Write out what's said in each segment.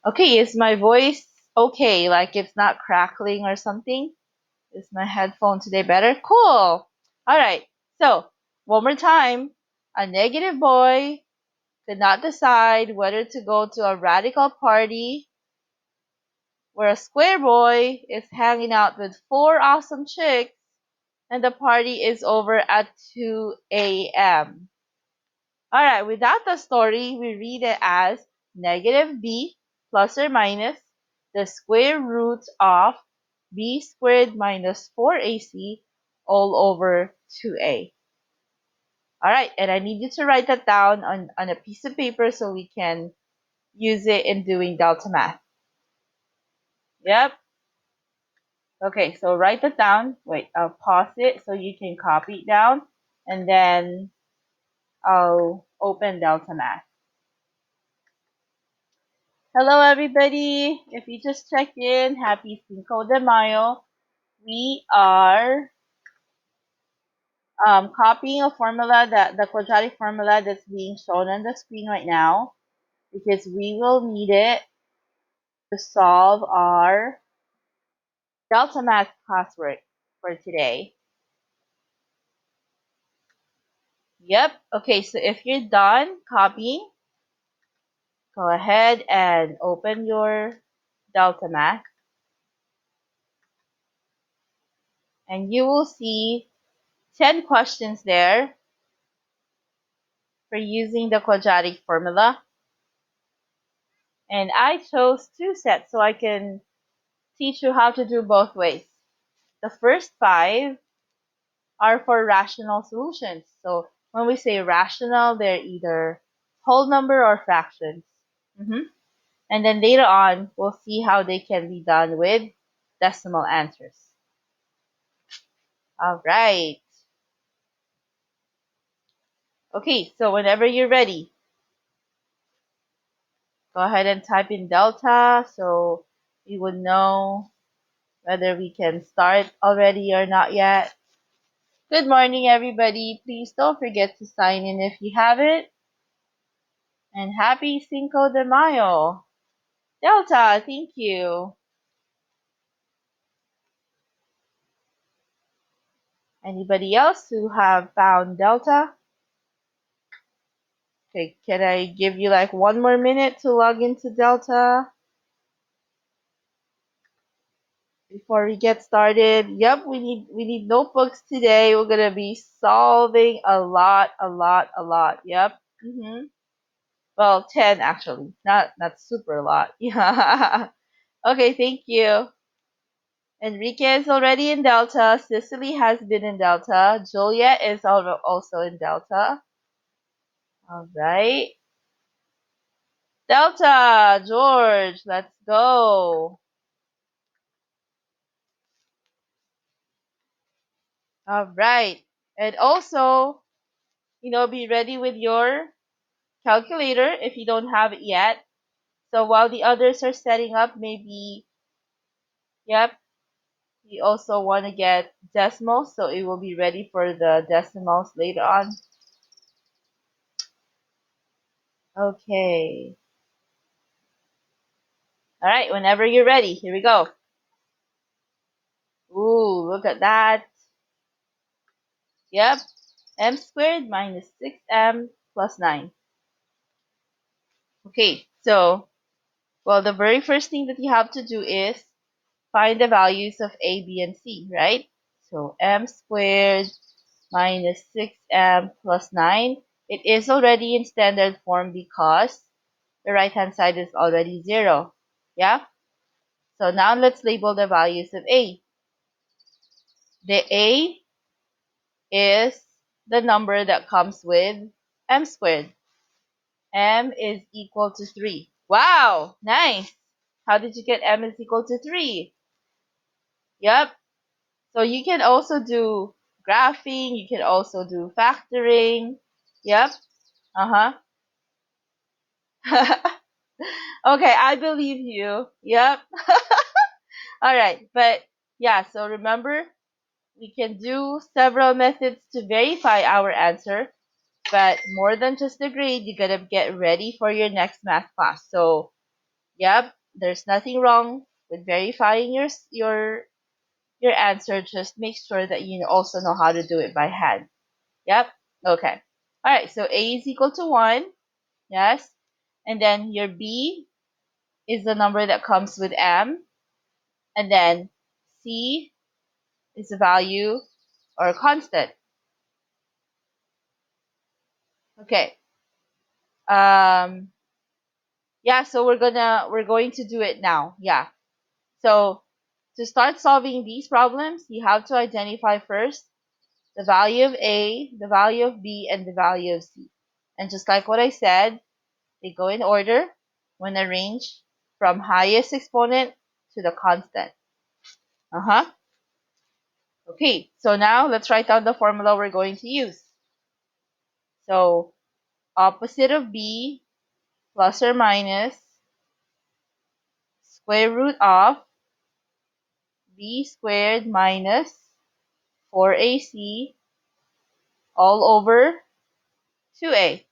Okay, is my voice okay? Like it's not crackling or something? Is my headphone today better? Cool. Alright, so one more time. A negative boy could not decide whether to go to a radical party where a square boy is hanging out with four awesome chicks and the party is over at 2 a.m. Alright, without the story, we read it as negative b plus or minus the square root of b squared minus 4ac all over 2a. Alright, and I need you to write that down on a piece of paper so we can use it in doing delta math. Yep. Okay, so write that down. Wait, I'll pause it so you can copy it down, and then I'll open delta math. Hello, everybody. If you just checked in, happy Cinco de Mayo. We are copying a formula, the quadratic formula that's being shown on the screen right now, because we will need it to solve our delta math classwork for today. Yep. Okay, so if you're done copying, go ahead and open your delta math, and you will see 10 questions there for using the quadratic formula. And I chose 2 sets so I can teach you how to do both ways. The first 5 are for rational solutions. So when we say rational, they're either whole number or fractions. And then later on, we'll see how they can be done with decimal answers. All right. Okay, so whenever you're ready, go ahead and type in delta so we would know whether we can start already or not yet. Good morning, everybody. Please don't forget to sign in if you haven't. And happy Cinco de Mayo. Delta, thank you. Anybody else who have found Delta? Okay, can I give you like 1 more minute to log into Delta before we get started? Yep, we need notebooks today. We're gonna be solving a lot. Yep. Well, 10 actually, not super a lot. Yeah. Okay, thank you. Enrique is already in Delta. Cicely has been in Delta. Juliet is also in Delta. All right. Delta, George, let's go. All right. And also, be ready with your calculator if you don't have it yet. So while the others are setting up, maybe, yep, you also want to get decimals, so it will be ready for the decimals later on. Okay. All right, whenever you're ready, here we go. Ooh, look at that. Yep, m squared minus 6m plus 9. Okay, so, well, the very first thing that you have to do is find the values of a, b, and c, right? So m squared minus 6m plus 9. It is already in standard form because the right-hand side is already 0. Yeah? So now let's label the values of a. The a is the number that comes with m squared. M is equal to 3. Wow, nice. How did you get m is equal to 3? Yep. So you can also do graphing. You can also do factoring. Yep. Uh-huh. Okay, I believe you. Yep. All right. But yeah, so remember, we can do several methods to verify our answer. But more than just the grade, you gotta get ready for your next math class. So Yep, there's nothing wrong with verifying your answer. Just make sure that you also know how to do it by hand. Yep. Okay. All right. So A is equal to 1. Yes. And then your B is the number that comes with M. And then C is a value or a constant. Okay. Um, yeah, so we're going to do it now. Yeah. So to start solving these problems, you have to identify first the value of A, the value of B, and the value of C. And just like what I said, they go in order when arranged from highest exponent to the constant. Uh-huh. Okay, so now let's write down the formula we're going to use. So opposite of B plus or minus square root of B squared minus 4AC all over 2A.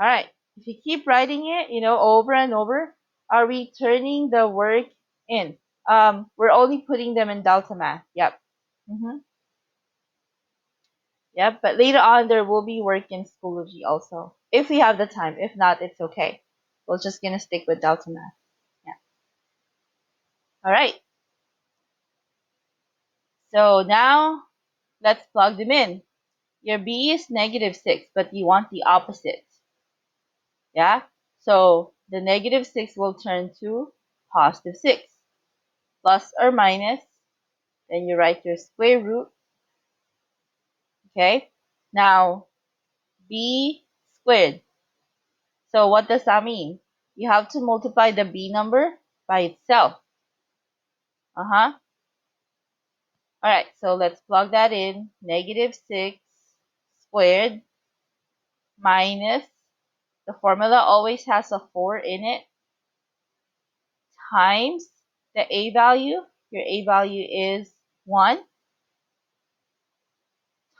All right. If you keep writing it, over and over, are we turning the work in? We're only putting them in delta math. Yep. Yep. But later on, there will be work in Schoology also, if we have the time. If not, it's okay. We're just gonna stick with delta math. Yeah. All right. So now let's plug them in. Your B is -6, but you want the opposite. Yeah. So the -6 will turn to +6. Plus or minus, then you write your square root. Okay, now B squared. So what does that mean? You have to multiply the B number by itself. All right, so let's plug that in. -6 squared minus, the formula always has a 4 in it, times the A value. Your A value is 1,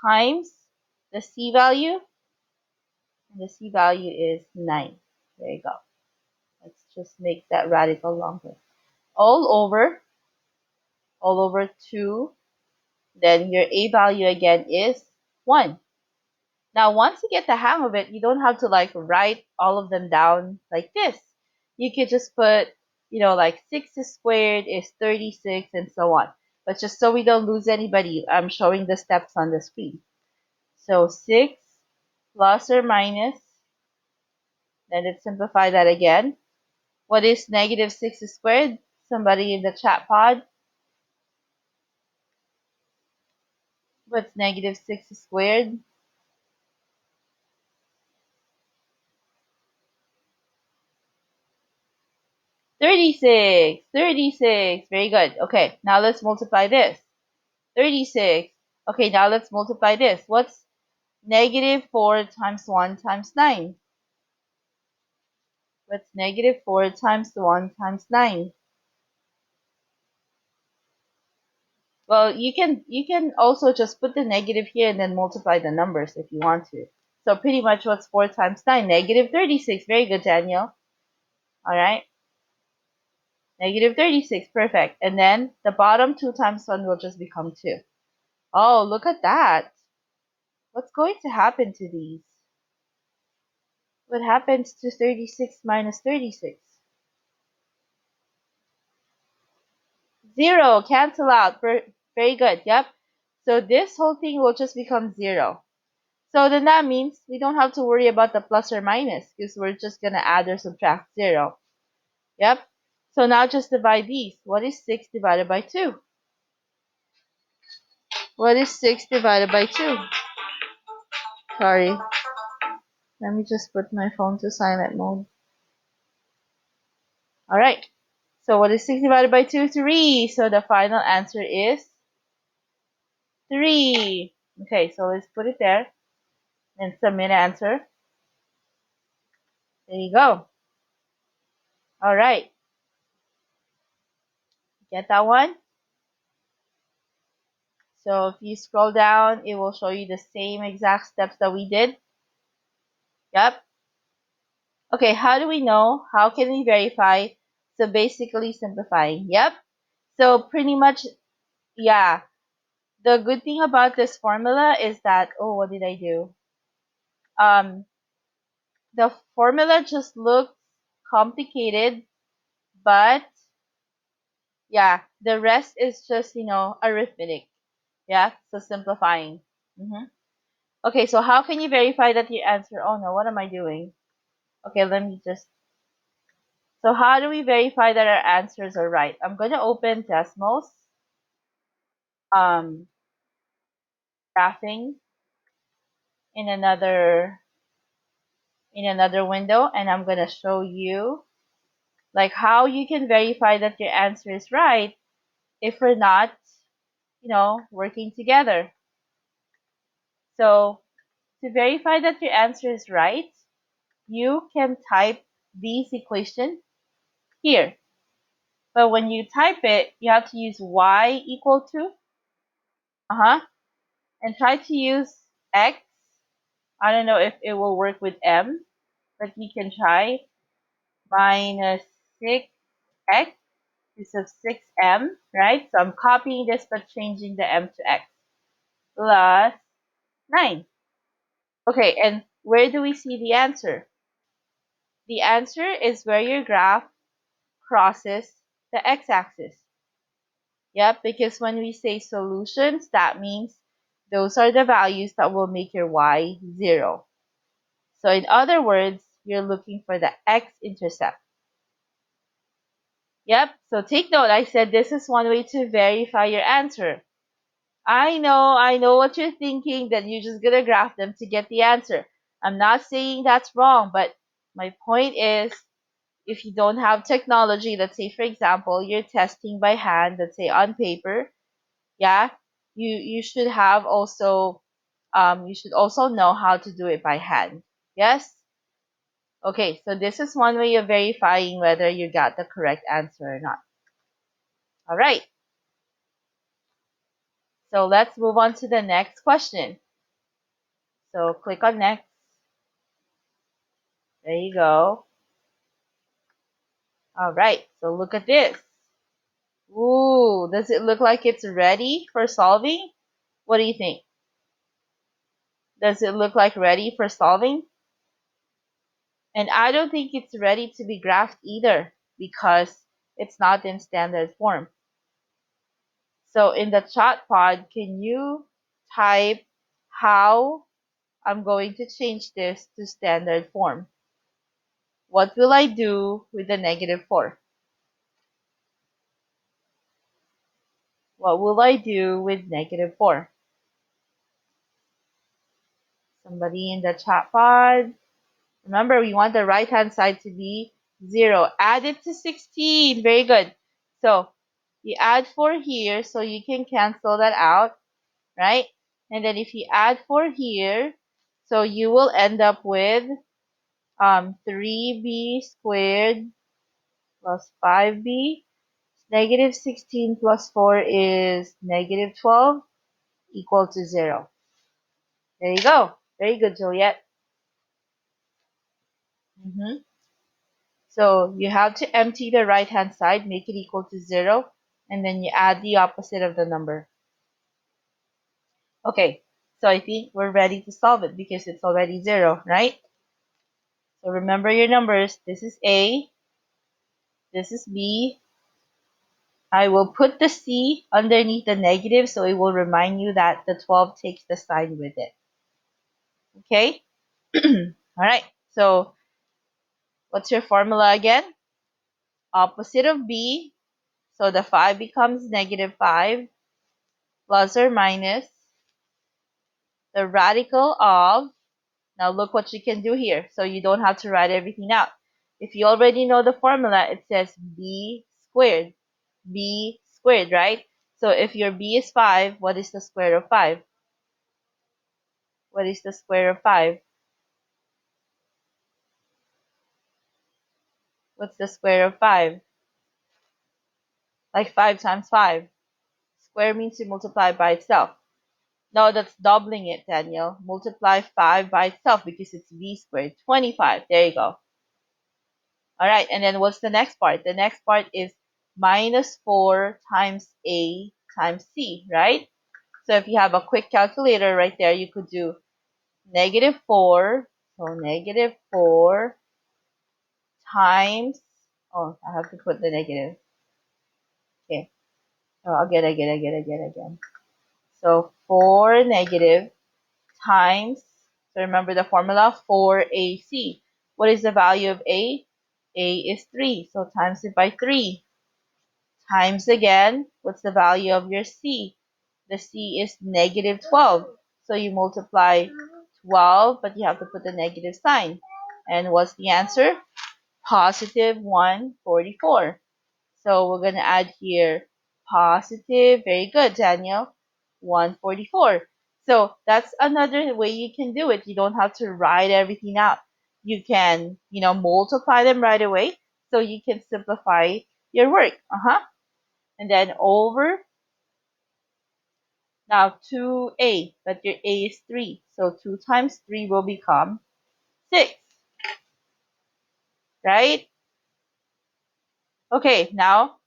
times the C value, and the C value is 9. There you go. Let's just make that radical longer. All over 2. Then your A value again is 1. Now, once you get the hang of it, you don't have to write all of them down like this. You could just put, like 6 squared is 36 and so on. But just so we don't lose anybody, I'm showing the steps on the screen. So 6 plus or minus, then let's simplify that again. What is -6 squared? Somebody in the chat pod. What's -6 squared? 36. 36. Very good. Okay, now let's multiply this. 36. Okay, now let's multiply this. What's -4 times 1 times 9? What's -4 times 1 times 9? Well, you can also just put the negative here and then multiply the numbers if you want to. So pretty much what's 4 times 9? -36. Very good, Daniel. All right. -36. Perfect. And then the bottom 2 times 1 will just become 2. Oh, look at that. What's going to happen to these? What happens to 36 minus 36? 0. Cancel out. Very good. Yep. So this whole thing will just become 0. So then that means we don't have to worry about the plus or minus because we're just going to add or subtract 0. Yep. So now just divide these. What is 6 divided by 2? What is 6 divided by 2? Sorry. Let me just put my phone to silent mode. All right. So what is 6 divided by 2? 3. So the final answer is 3. Okay, so let's put it there and submit answer. There you go. All right. Get that one? So if you scroll down, it will show you the same exact steps that we did. Yep. Okay, how do we know? How can we verify? So basically simplifying. Yep. So pretty much, yeah. The good thing about this formula is that, oh, what did I do? The formula just looks complicated, but yeah, the rest is just, arithmetic. Yeah, so simplifying. hmm Okay, so how can you verify that your answer? Oh no, what am I doing? Okay, let me just. So how do we verify that our answers are right? I'm going to open Desmos, um, graphing in another window, and I'm going to show you like how you can verify that your answer is right if we're not, working together. So to verify that your answer is right, you can type this equation here. But when you type it, you have to use y equal to, and try to use x. I don't know if it will work with m, but you can try minus 6x is of 6m, right? So I'm copying this but changing the m to x plus 9. Okay, and where do we see the answer? The answer is where your graph crosses the x-axis. Yep, because when we say solutions, that means those are the values that will make your y 0. So in other words, you're looking for the x-intercept. Yep, so take note, I said this is one way to verify your answer. I know what you're thinking, that you're just gonna graph them to get the answer. I'm not saying that's wrong, but my point is, if you don't have technology, let's say for example, you're testing by hand, let's say on paper, yeah, you should have also you should also know how to do it by hand. Yes? Okay, so this is one way of verifying whether you got the correct answer or not. All right. So let's move on to the next question. So click on next. There you go. All right. So look at this. Ooh, does it look like it's ready for solving? What do you think? Does it look like ready for solving? And I don't think it's ready to be graphed either because it's not in standard form. So in the chat pod, can you type how I'm going to change this to standard form? What will I do with the -4? What will I do with -4? Somebody in the chat pod. Remember, we want the right-hand side to be 0. Add it to 16. Very good. So you add 4 here, so you can cancel that out, right? And then if you add 4 here, so you will end up with 3b squared plus 5b. -16 plus 4 is -12 equal to 0. There you go. Very good, Juliet. So you have to empty the right-hand side, make it equal to 0, and then you add the opposite of the number. Okay, so I think we're ready to solve it because it's already 0, right? So remember your numbers. This is A, this is B. I will put the C underneath the negative so it will remind you that the 12 takes the sign with it. Okay? All right, so what's your formula again? Opposite of B, so the 5 becomes -5, plus or minus the radical of, now look what you can do here, so you don't have to write everything out. If you already know the formula, it says b squared, right? So if your b is 5, what is the square of 5? What is the square of 5? What's the square of 5? Like 5 times 5. Square means you multiply by itself. No, that's doubling it, Daniel. Multiply 5 by itself because it's b squared. 25. There you go. All right, and then what's the next part? The next part is minus 4 times A times C, right? So if you have a quick calculator right there, you could do negative 4, so negative 4 times, oh, I have to put the negative. Okay, so again. So 4 negative times, so remember the formula, 4AC. What is the value of A? A is 3, so times it by 3. Times again, what's the value of your C? The C is negative 12. So you multiply 12, but you have to put the negative sign. And what's the answer? Positive 144. So we're going to add here positive, very good, Daniel, 144. So that's another way you can do it. You don't have to write everything out. You can, multiply them right away so you can simplify your work. And then over, now 2A, but your A is 3. So 2 times 3 will become 6, right? Okay, now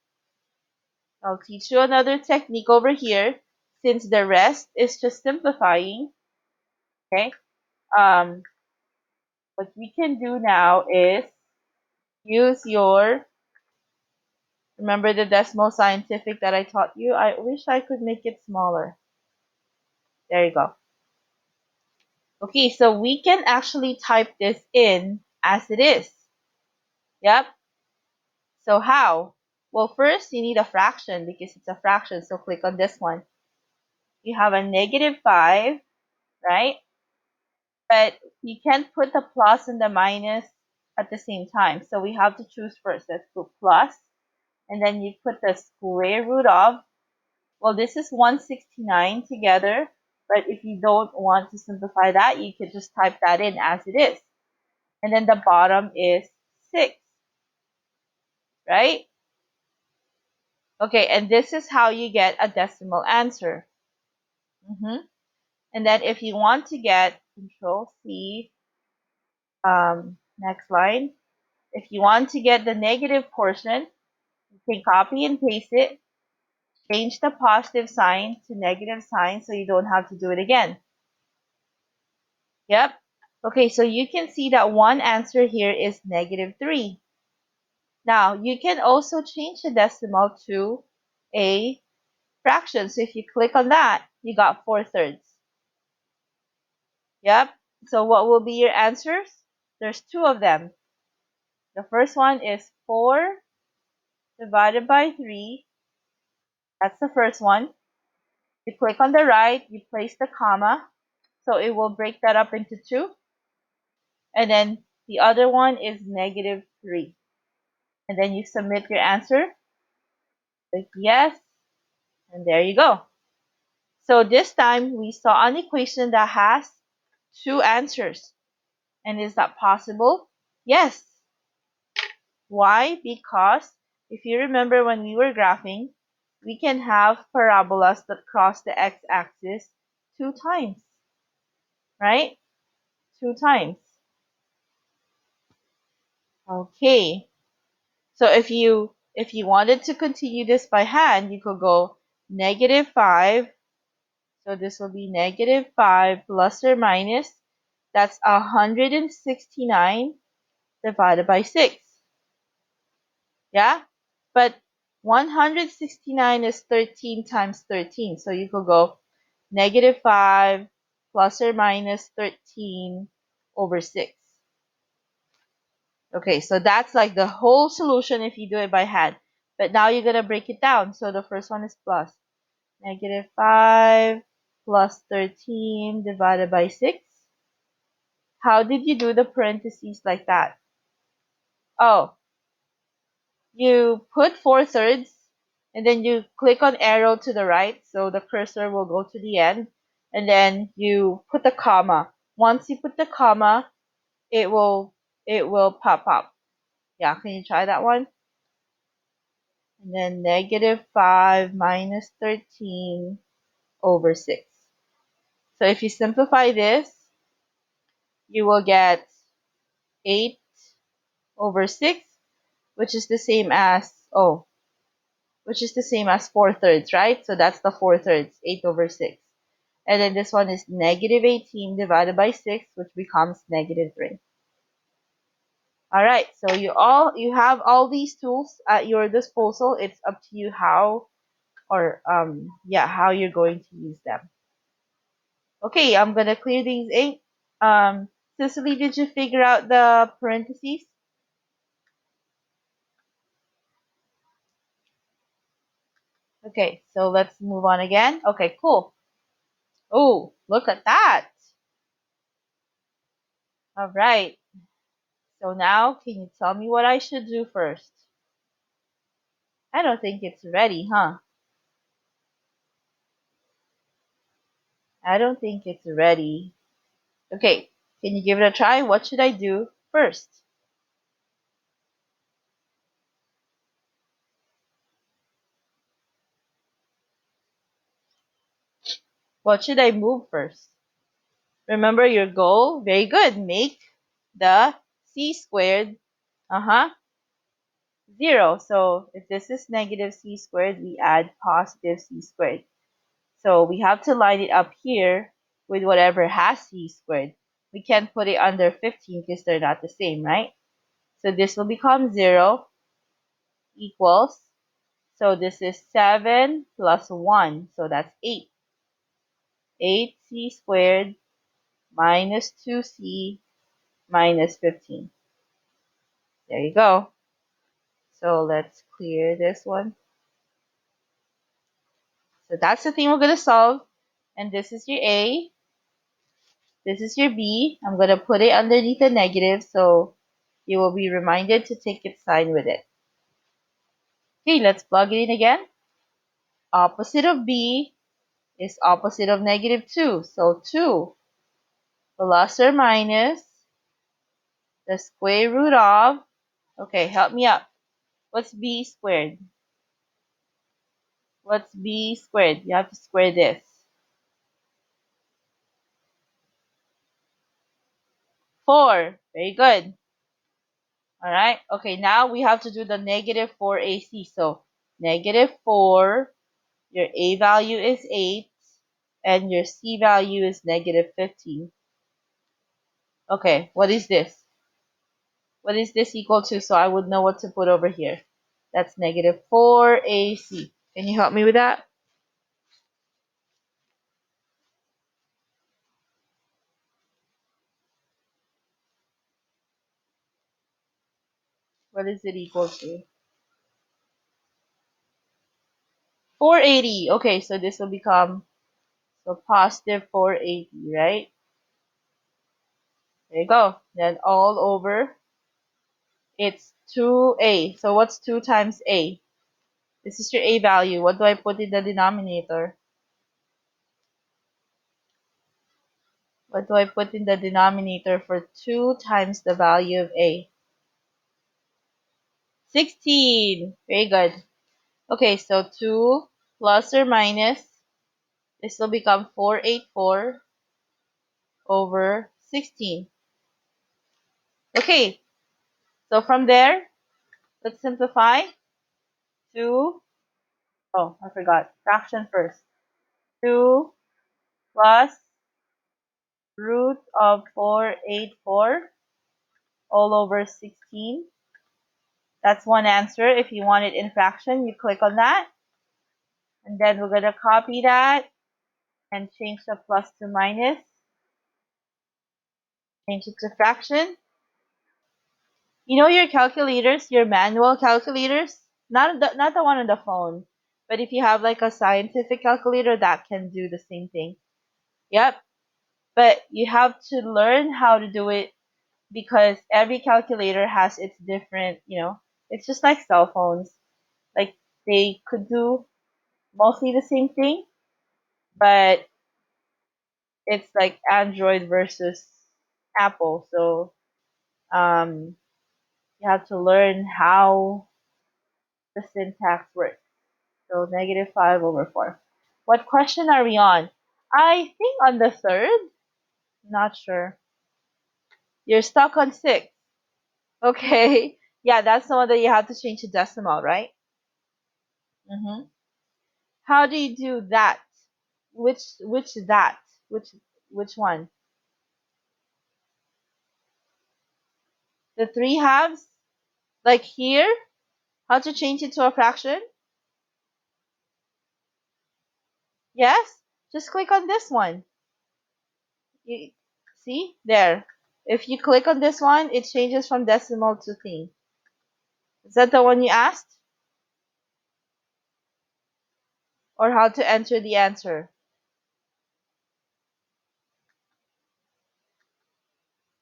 I'll teach you another technique over here. Since the rest is just simplifying, okay? What we can do now is use your, remember the decimal scientific that I taught you? I wish I could make it smaller. There you go. Okay, so we can actually type this in as it is. Yep. So how? Well, first you need a fraction because it's a fraction. So click on this one. You have a negative 5, right? But you can't put the plus and the minus at the same time. So we have to choose first. Let's put plus. And then you put the square root of, well, this is 169 together. But if you don't want to simplify that, you could just type that in as it is. And then the bottom is 6, right? Okay, and this is how you get a decimal answer. And then if you want to get Control C, next line, if you want to get the negative portion, you can copy and paste it, change the positive sign to negative sign so you don't have to do it again. Yep. Okay, so you can see that one answer here is negative 3. Now, you can also change the decimal to a fraction. So if you click on that, you got 4/3. Yep. So what will be your answers? There's two of them. The first one is 4 divided by 3. That's the first one. You click on the right, you place the comma, so it will break that up into 2. And then the other one is negative 3. And then you submit your answer. Click yes, and there you go. So this time we saw an equation that has 2 answers. And is that possible? Yes. Why? Because if you remember when we were graphing, we can have parabolas that cross the x-axis 2 times, right? 2 times. Okay. So if you wanted to continue this by hand, you could go negative 5. So this will be negative 5 plus or minus. That's 169 divided by 6. Yeah? But 169 is 13 times 13. So you could go negative 5 plus or minus 13 over 6. Okay, so that's like the whole solution if you do it by hand. But now you're going to break it down. So the first one is plus. Negative 5 plus 13 divided by 6. How did you do the parentheses like that? Oh, you put 4/3 and then you click on arrow to the right so the cursor will go to the end, and then you put the comma. Once you put the comma, it will pop up. Yeah, can you try that one? And then negative 5 minus 13 over 6. So if you simplify this, you will get 8 over 6. which is the same as, oh, which is the same as 4/3, right? So that's the 4/3, 8/6. And then this one is negative 18 divided by 6, which becomes negative 3. All right, so you have all these tools at your disposal. It's up to you how or yeah, how you're going to use them. Okay, I'm gonna clear these ink. Cicely, did you figure out the parentheses? Okay, so let's move on again. Okay, cool. Oh, look at that. All right. So now, can you tell me what I should do first? I don't think it's ready, huh? I don't think it's ready. Okay, can you give it a try? What should I do first? What should I move first? Remember your goal? Very good. Make the c squared, uh-huh, 0. So if this is negative c squared, we add positive c squared. So we have to line it up here with whatever has c squared. We can't put it under 15 because they're not the same, right? So this will become 0 equals, so this is 7 plus 1, so that's 8. 8c squared minus 2c minus 15. There you go. So let's clear this one. So that's the thing we're going to solve. And this is your A. This is your B. I'm going to put it underneath the negative so you will be reminded to take its sign with it. Okay, let's plug it in again. Opposite of B is opposite of negative 2. So 2 plus or minus the square root of, okay, help me out. What's B squared? What's B squared? You have to square this. 4. Very good. All right. Okay, now we have to do the negative 4ac. So negative 4, your a value is 8, and your c value is negative 15. Okay, what is this? What is this equal to? So I would know what to put over here. That's negative 4ac. Can you help me with that? What is it equal to? 480. Okay, so this will become, so positive 480, right? There you go. Then all over, it's 2a. So what's 2 times a? This is your a value. What do I put in the denominator? What do I put in the denominator for 2 times the value of a? 16. Very good. Okay, so 2 plus or minus, this will become 484 over 16. Okay, so from there, let's simplify. 2, oh, I forgot. Fraction first. 2 plus root of 484 all over 16. That's one answer. If you want it in fraction, you click on that. And then we're going to copy that and change the plus to minus. Change it to fraction. You know your calculators, your manual calculators? Not the one on the phone. But if you have like a scientific calculator, that can do the same thing. Yep. But you have to learn how to do it because every calculator has its different, it's just like cell phones. Like they could do mostly the same thing, but it's like Android versus Apple. So um, you have to learn how the syntax works. So negative 5 over 4. What question are we on? I think on the third. Not sure. You're stuck on 6. Okay. Yeah, that's the one that you have to change to decimal, right? Mm-hmm. How do you do that? Which that? Which one? The 3/2? Like here? How to change it to a fraction? Yes? Just click on this one. You, see? There. If you click on this one, it changes from decimal to thing. Is that the one you asked? Or how to enter the answer?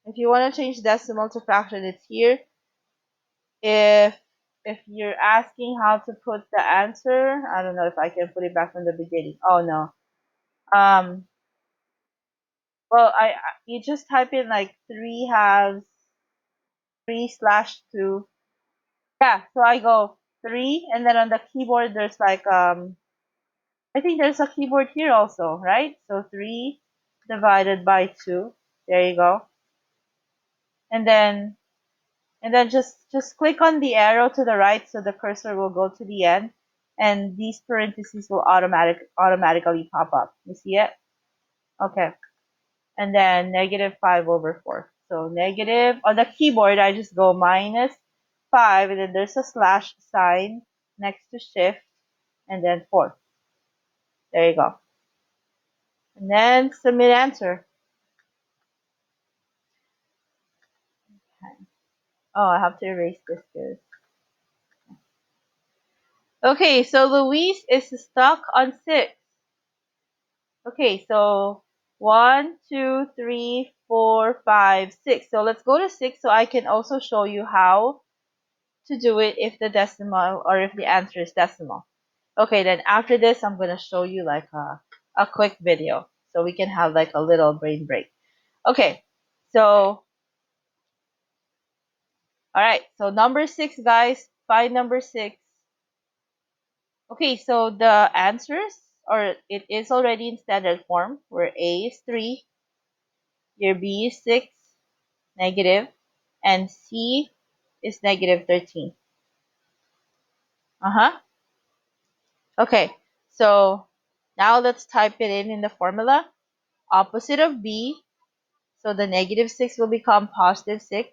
If you want to change decimal to fraction, it's here. If you're asking how to put the answer, I don't know if I can put it back from the beginning. Oh no. Um, well, you just type in like 3/2, 3/2. Yeah, so I go 3, and then on the keyboard there's like I think there's a keyboard here also, right? So 3 divided by 2. There you go. And then just click on the arrow to the right so the cursor will go to the end, and these parentheses will automatically pop up. You see it? Okay. And then -5/4. So negative on the keyboard I just go -5, and then there's a slash sign next to shift, and then 4. There you go. And then submit answer. Oh, I have to erase this good. Okay, so Luis is stuck on 6. Okay, so 1, 2, 3, 4, 5, 6. So let's go to 6 so I can also show you how to do it if the decimal or if the answer is decimal. Okay, then after this, I'm going to show you like a quick video so we can have like a little brain break. Okay, so, all right, so number 6, guys, find number 6. Okay, so the answers, or it is already in standard form, where A is 3, your B is 6, negative, and C is -13. Uh-huh. Okay, so now let's type it in the formula. Opposite of B, so the -6 will become +6.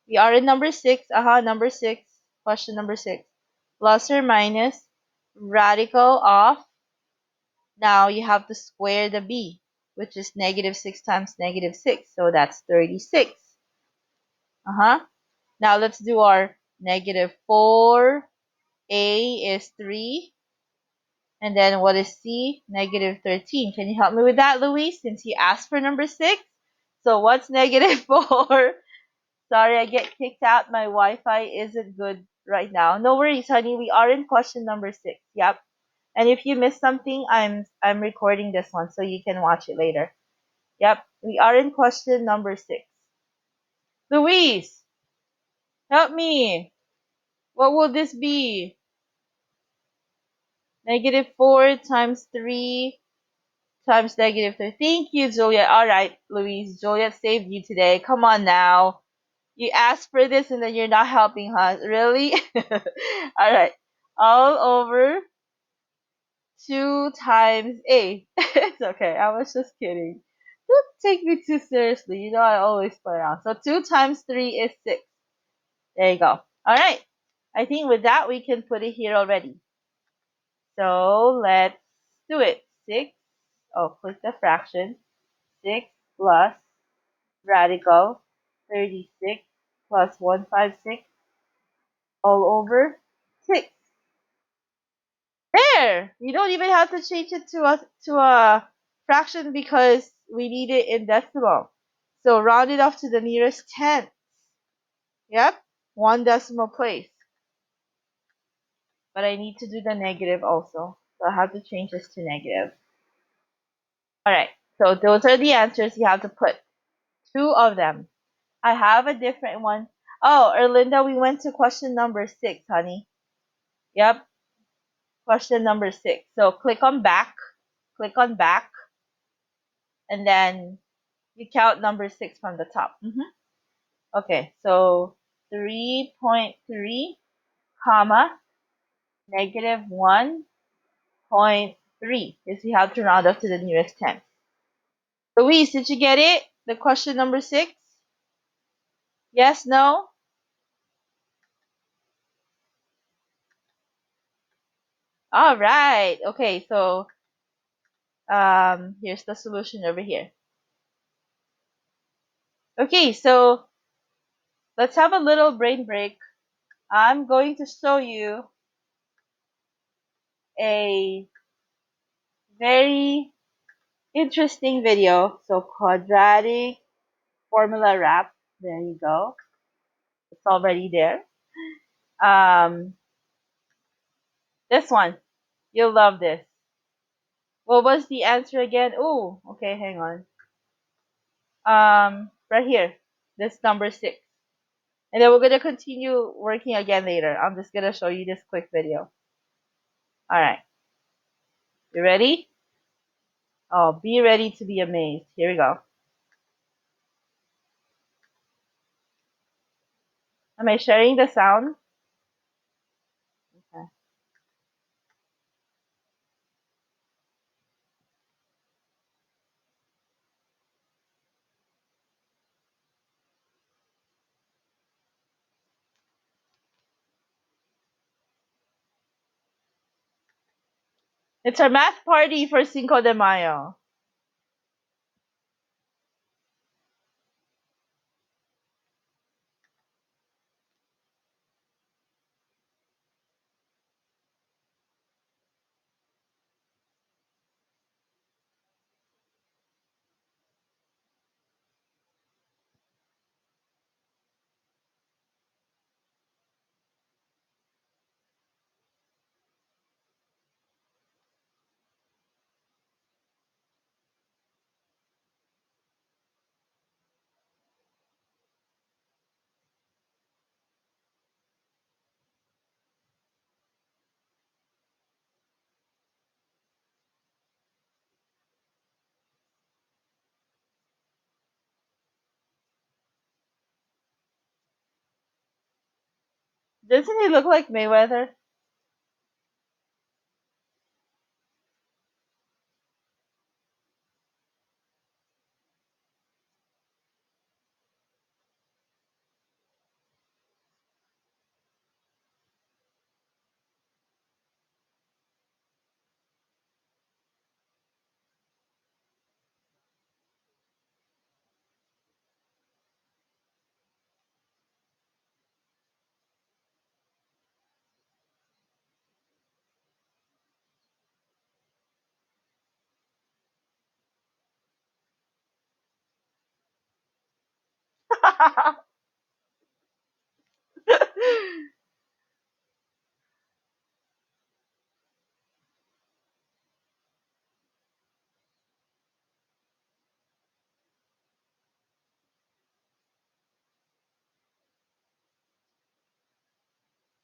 We are in number 6, number 6, question number 6. Plus or minus radical of, now you have to square the B, which is -6 times -6, so that's 36. Now let's do our -4. A is 3. And then what is C? -13. Can you help me with that, Luis, since you asked for number 6? So what's -4? Sorry, I get kicked out. My Wi-Fi isn't good right now. No worries, honey. We are in question number 6. Yep. And if you missed something, I'm recording this one so you can watch it later. Yep. We are in question number 6. Luis, help me. What will this be? -4 times 3 times -3. Thank you, Juliet. All right, Louise. Juliet saved you today. Come on now. You asked for this and then you're not helping, huh? Really? All right. All over 2 times A. It's okay. I was just kidding. Don't take me too seriously. You know I always play around. So 2 times 3 is 6. There you go. All right. I think with that we can put it here already. So let's do it. 6. Oh, click the fraction. 6 plus radical 36 plus 156 all over 6. There! You don't even have to change it to a fraction because we need it in decimal. So round it off to the nearest tenth. Yep, 1 decimal place. But I need to do the negative also. So I have to change this to negative. Alright, so those are the answers. You have to put 2 of them. I have a different one. Oh, Erlinda, we went to question number 6, honey. Yep, question number 6. So click on back, and then you count number 6 from the top. Okay, so 3.3, comma, -1.3. You see how to round up to the nearest tenth. Louise, did you get it? The question number 6? Yes, no? All right. Okay, so here's the solution over here. Okay, so let's have a little brain break. I'm going to show you a very interesting video. So quadratic formula wrap. There you go. It's already there. Um, this one. You'll love this. What was the answer again? Oh, okay, hang on. Right here. This number 6. And then we're gonna continue working again later. I'm just gonna show you this quick video. Alright. You ready? Oh, be ready to be amazed. Here we go. Am I sharing the sound? Okay. It's our math party for Cinco de Mayo. Doesn't he look like Mayweather?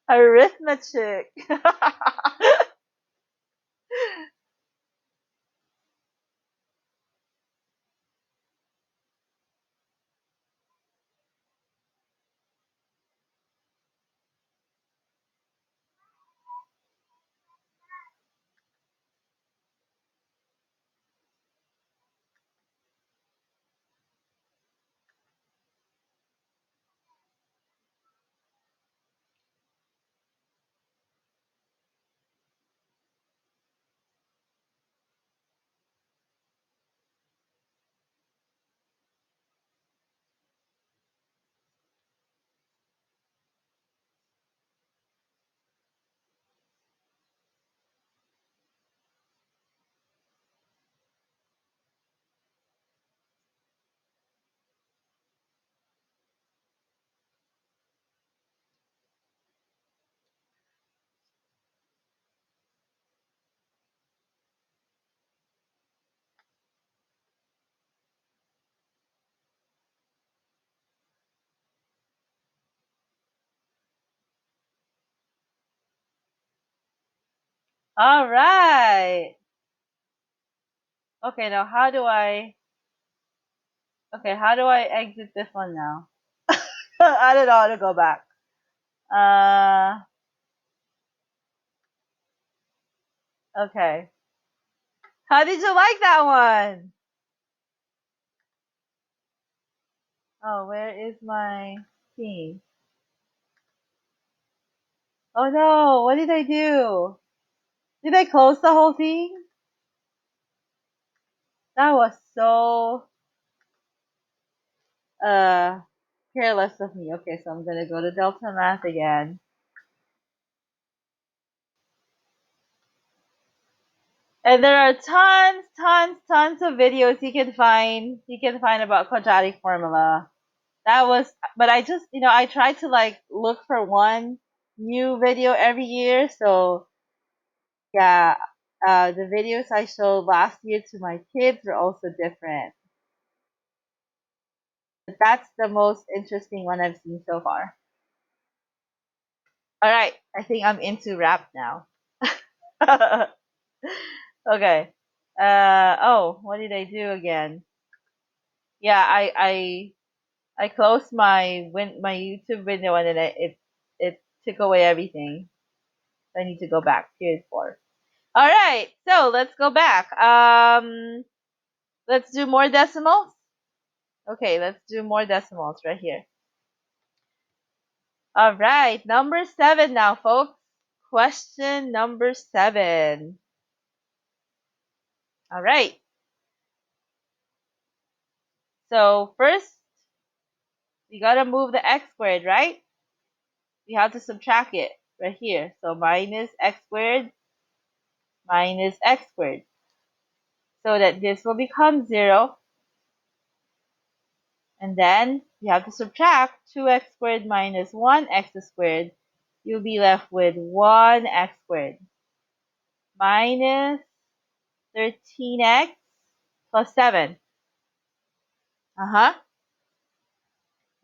Arithmetic. All right. Okay, now how do I exit this one now? I don't know how to go back. Uh, okay. How did you like that one? Oh, where is my thing? Oh no, what did I do? Did I close the whole thing? That was so uh careless of me. Okay, so I'm gonna go to Delta Math again. And there are tons of videos you can find. You can find about quadratic formula. That was, but I just, I try to like look for one new video every year. So yeah, the videos I showed last year to my kids were also different. But that's the most interesting one I've seen so far. All right, I think I'm into rap now. Okay. Oh, what did I do again? Yeah, I closed my YouTube window and then it took away everything. So I need to go back. Period 4. All right, so let's go back. Let's do more decimals. Okay, let's do more decimals right here. All right, number 7 now, folks. Question number 7. All right. So first, we gotta move the x squared, right? We have to subtract it right here. So minus x squared minus x squared. So that this will become 0. And then you have to subtract 2x squared minus 1x squared. You'll be left with 1x squared minus 13x plus 7. Uh-huh.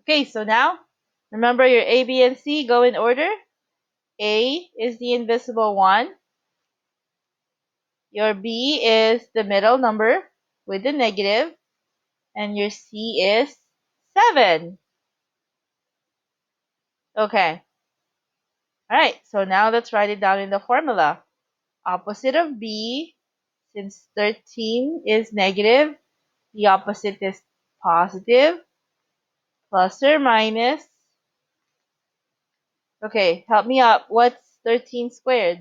Okay, so now, remember your A, B, and C go in order. A is the invisible 1. Your B is the middle number with the negative. And your C is 7. Okay. Alright, so now let's write it down in the formula. Opposite of B, since 13 is negative, the opposite is positive, plus or minus. Okay, help me out. What's 13 squared?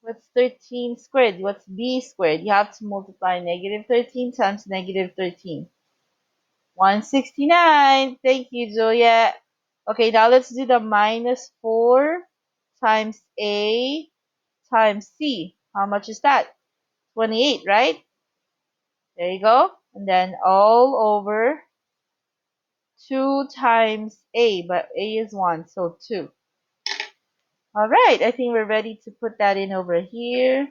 What's 13 squared? What's B squared? You have to multiply negative 13 times negative 13. 169. Thank you, Juliet. Okay, now let's do the minus 4 times A times C. How much is that? 28, right? There you go. And then all over 2 times A, but A is 1, so 2. All right, I think we're ready to put that in over here.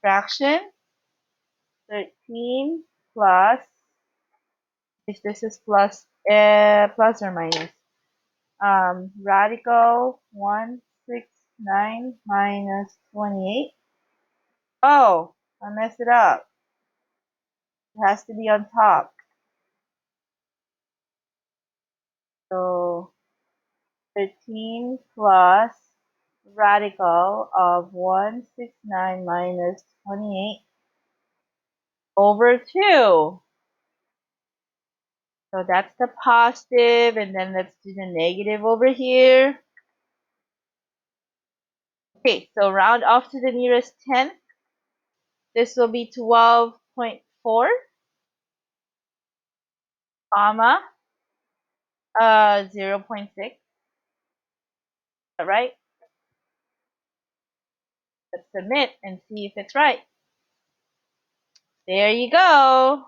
Fraction, 13 plus, if this is plus or minus, radical 169 minus 28. Oh, I messed it up. It has to be on top. So 13 plus radical of 169 minus 28 over 2. So that's the positive, and then let's do the negative over here. Okay, so round off to the nearest 10th. This will be 12.4, comma, 0.6. Is that right? Let's submit and see if it's right. There you go.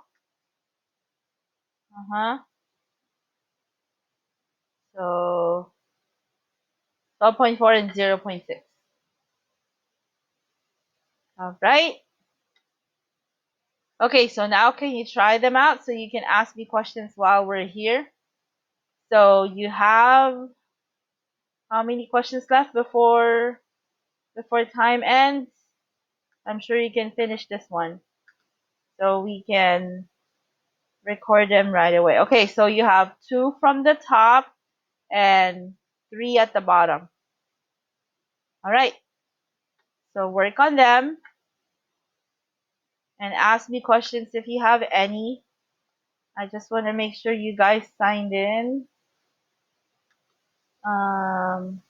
So 12.4 and 0.6. All right. Okay, so now can you try them out so you can ask me questions while we're here? So you have how many questions left before time ends? I'm sure you can finish this one. So we can Record them right away. Okay, so you have 2 from the top and 3 at the bottom. All right, so work on them and ask me questions if you have any. I just want to make sure you guys signed in. Um,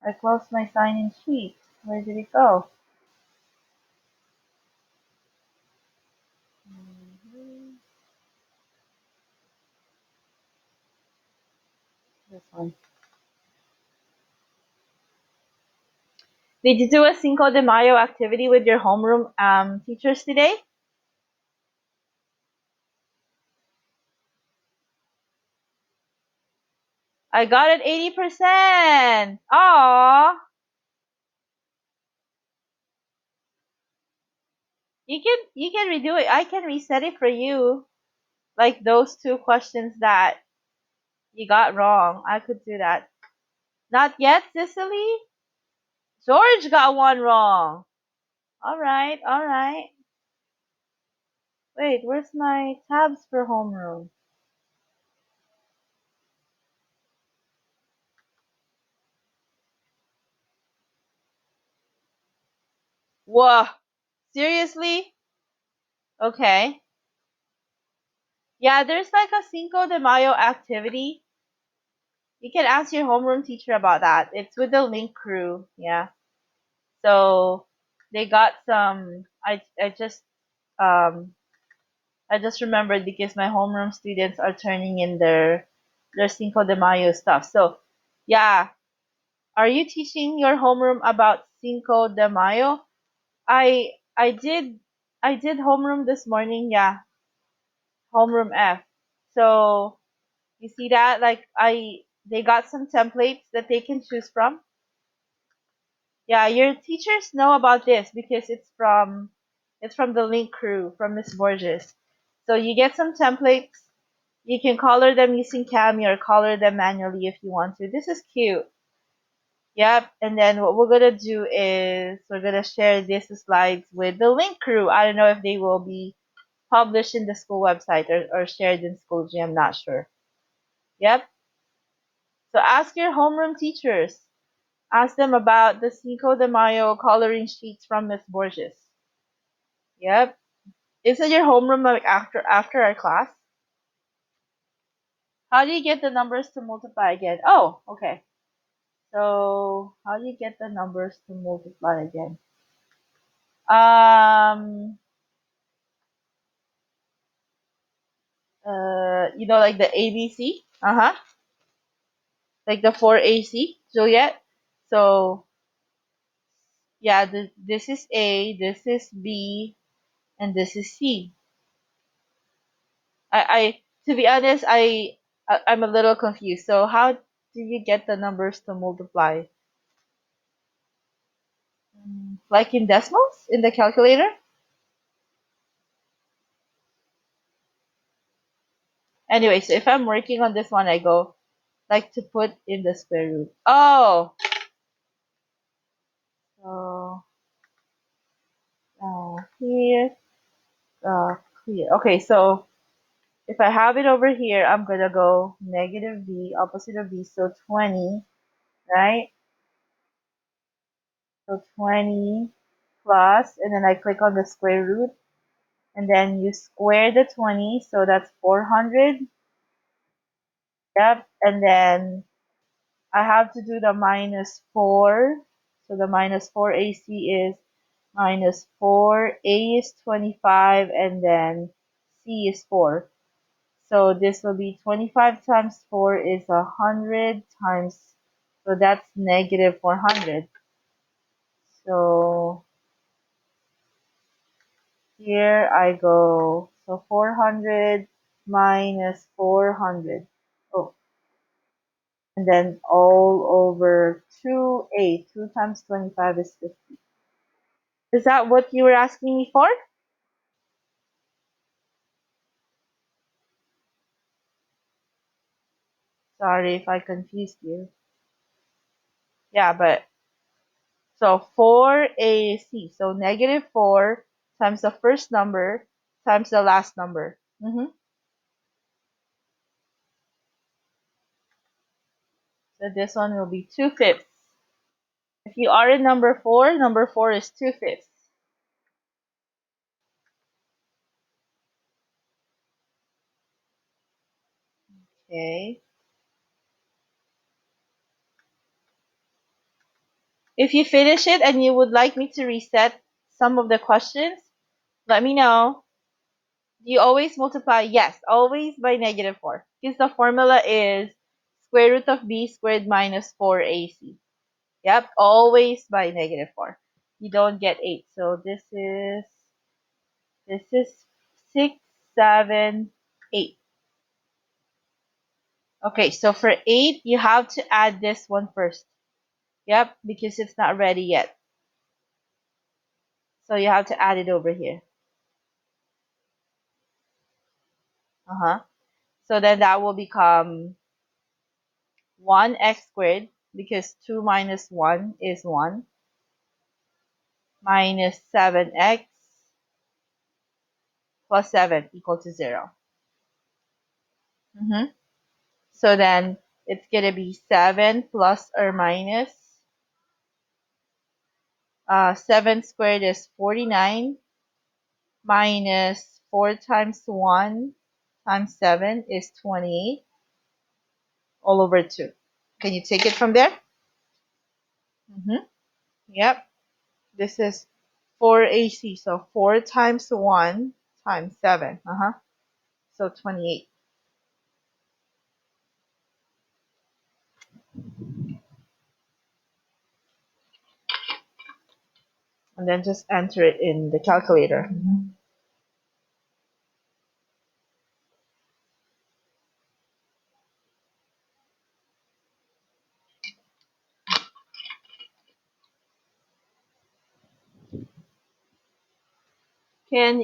I closed my sign-in sheet. Where did it go? This one. Did you do a Cinco de Mayo activity with your homeroom teachers today? I got it 80%. Aww. You can redo it. I can reset it for you. Like those 2 questions that you got wrong. I could do that. Not yet, Cicely? George got one wrong. Alright, alright. Wait, where's my tabs for homeroom? Whoa. Seriously? Okay. Yeah, there's like a Cinco de Mayo activity. You can ask your homeroom teacher about that. It's with the Link crew. Yeah. So they got some. Um I just remembered because my homeroom students are turning in their Cinco de Mayo stuff. So yeah, are you teaching your homeroom about Cinco de Mayo? I did homeroom this morning. Yeah, homeroom F. So you see that like they got some templates that they can choose from. Yeah, your teachers know about this because it's from the Link crew from Miss Borges. So you get some templates. You can color them using Cami or color them manually if you want to. This is cute. Yep. And then what we're gonna do is we're gonna share these slides with the Link crew. I don't know if they will be published in the school website or shared in Schoology. I'm not sure. Yep. So ask your homeroom teachers. Ask them about the Cinco de Mayo coloring sheets from Miss Borges. Yep. Is it your homeroom like after our class? How do you get the numbers to multiply again? Oh, okay. So how do you get the numbers to multiply again? Um, like the ABC. Uh-huh. Like the 4AC, Juliet. So yeah, this is A, this is B, and this is C. I to be honest, I'm a little confused. So how do you get the numbers to multiply? Like in decimals in the calculator? Anyway, so if I'm working on this one, I go like to put in the square root. Oh, so here, here. Okay, so if I have it over here, I'm gonna go negative b, opposite of b, so 20, right? So 20 plus, and then I click on the square root, and then you square the 20, so that's 400. Yep, and then I have to do the minus 4. So the minus 4 AC is minus 4, A is 25, and then C is 4. So this will be 25 times 4 is 100 times, so that's negative 400. So here I go. So 400 minus 400. Oh, and then all over 2a. 2 times 25 is 50. Is that what you were asking me for? Sorry if I confused you. Yeah, but So 4AC. So negative 4 times the first number times the last number. So this one will be 2/5. If you are in number 4 is 2/5. Okay. If you finish it and you would like me to reset some of the questions, let me know. You always multiply, yes, always by negative 4. Because the formula is square root of b squared minus 4ac. Yep, always by negative 4. You don't get 8. So this is 6, 7, 8. Okay, so for 8, you have to add this one first. Yep, because it's not ready yet. So you have to add it over here. So then that will become 1x squared, because 2 minus 1 is 1, minus 7x plus 7 equal to 0. So then it's going to be 7 plus or minus 7 squared is 49, minus 4 times 1 times 7 is 28, all over 2. Can you take it from there? Yep. This is 4AC. So 4 times 1 times 7. So 28. And then just enter it in the calculator. Can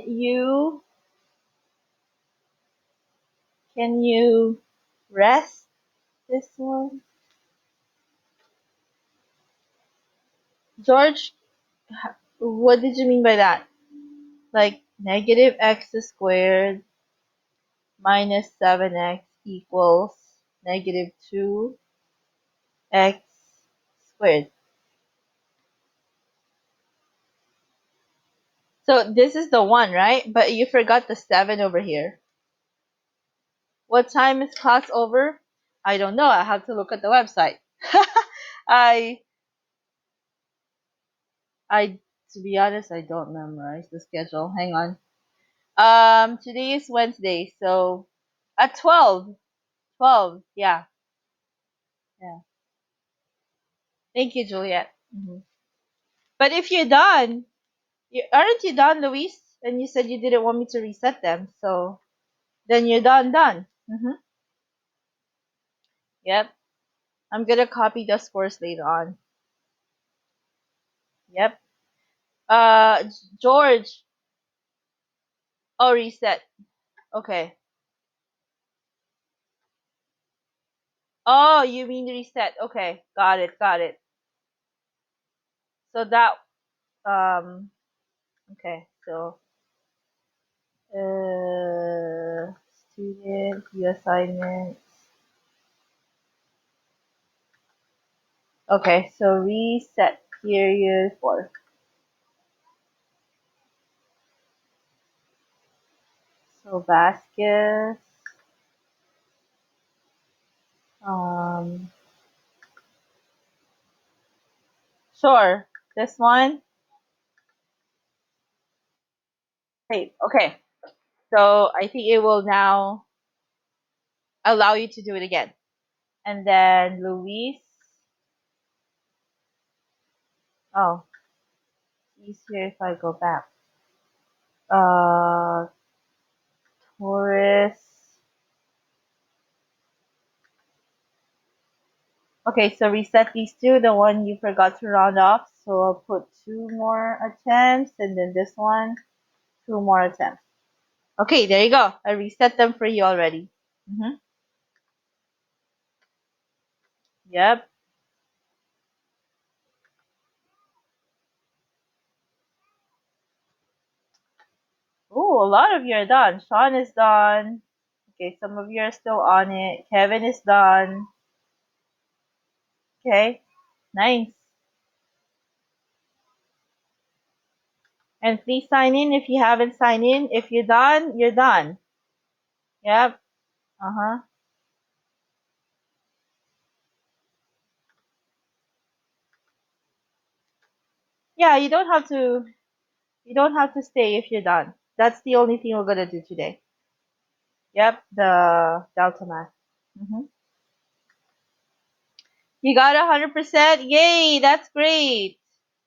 you rest this one? George, what did you mean by that? Like negative x squared minus 7x equals negative 2x squared. So this is the 1, right? But you forgot the 7 over here. What time is class over? I don't know. I have to look at the website. I I to be honest, I don't memorize the schedule. Hang on. Today is Wednesday, so at 12. 12. Yeah. Yeah. Thank you, Juliet. But if you're done, aren't you done, Luis? And you said you didn't want me to reset them, so then you're done. Yep. I'm gonna copy the scores later on. Yep. George. Oh, reset. Okay. Oh, you mean reset. Okay. Got it. So that, okay. So, student, view assignments. Okay. So reset period 4. So Vasquez, um, sure. This one. Hey, okay. So I think it will now allow you to do it again. And then Luis. Oh, easier if I go back. Uh, Taurus. Okay, so reset these two. The one you forgot to round off. So I'll put 2 more attempts, and then this one, 2 more attempts. Okay, there you go. I reset them for you already. Yep. Oh, a lot of you are done. Sean is done. Okay, some of you are still on it. Kevin is done. Okay, nice. And please sign in if you haven't signed in. If you're done, you're done. Yep. Uh-huh. Yeah, you don't have to stay if you're done. That's the only thing we're gonna do today. Yep, the delta math. You got 100%. Yay, that's great.